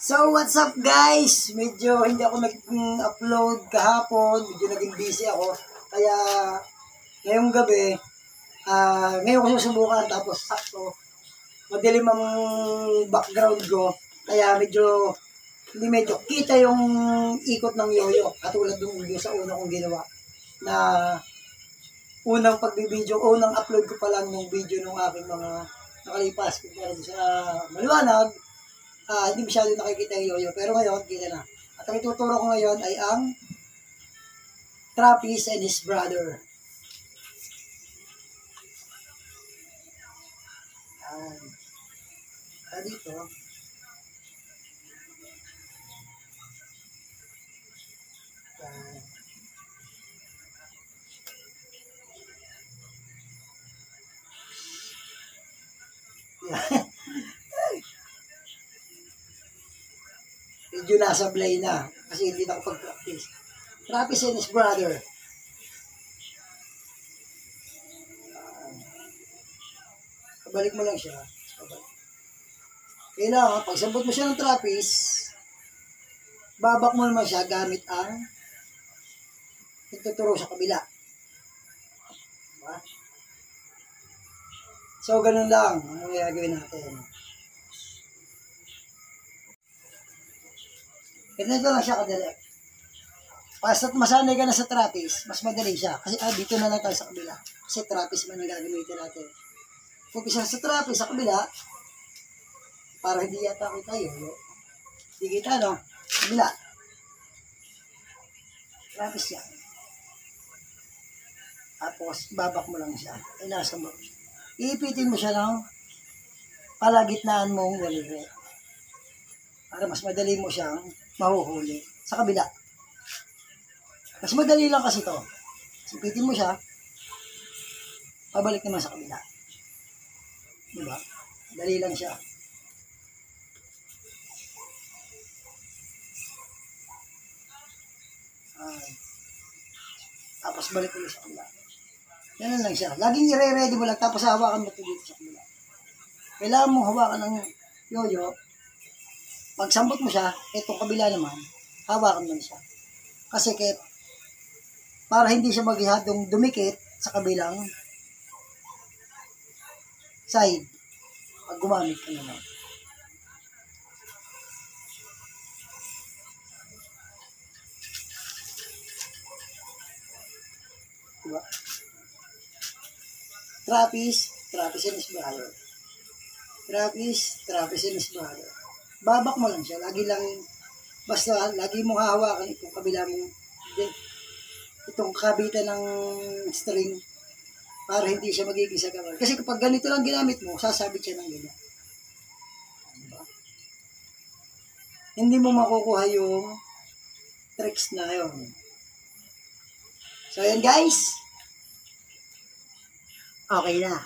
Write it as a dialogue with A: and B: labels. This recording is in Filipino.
A: So, what's up guys? Medyo hindi ako nag-upload kahapon. Medyo naging busy ako. Kaya, ngayong gabi, ngayon ko susubukan. Tapos, sakto, madilim ang background ko. Kaya hindi medyo kita yung ikot ng yoyo. Katulad yung sa una kong ginawa. Na unang unang upload ko pa lang ng video ng aking mga nakalipas. Kumpara sa maliwanag. Hindi masyado nakikita yung yoyo. Pero ngayon, kita na. At ang ituturo ko ngayon ay ang Trappist and his brother. Dito. Medyo nasablay na kasi hindi na ako pag-practice. Trappist and his brother. Kabalik mo lang siya. Kailangan, pag sabot mo siya ng Trappist, babak mo naman siya gamit ang ituturo sa kabila. Diba? So, ganun lang ang gagawin natin. Ganito lang siya kadali. Basta't masanay ka na sa Trappist, mas madali siya. Kasi dito na lang tayo sa kabila. Kasi Trappist man ang gagamitin natin. Umpisa sa Trappist sa kabila, para hindi yata kita yun. Hindi kita, no? Kabila. Trappist yan. Tapos, babak mo lang siya. Ay, nasa mo. Iipitin mo siya ng palagitnaan mong walire. Para mas madali mo siyang mahuhuli sa kabila. Mas madali lang kasi ito. Sipitin mo siya, pabalik naman sa kabila. Diba? Dali lang siya. Tapos balik ulit sa kabila. Ganun lang siya. Laging i-ready mo lang, tapos hawakan mo ito dito sa kabila. Kailangan mong hawakan ng yoyo. Pag sambot mo siya, itong kabila naman, hawakan mo siya. Kasi para hindi siya maghihadong dumikit sa kabilang side pag gumamit ka naman. Diba? Trappist and his brother. Trappist and his brother. Babak mo lang siya. Basta lagi mo hahawakan itong kabila mo. Itong kabitan ng string para hindi siya magiging sagawan. Kasi kapag ganito lang ginamit mo, sasabit siya ng ganyan. Diba? Hindi mo makukuha yung tricks na yun. So, yan guys. Okay na.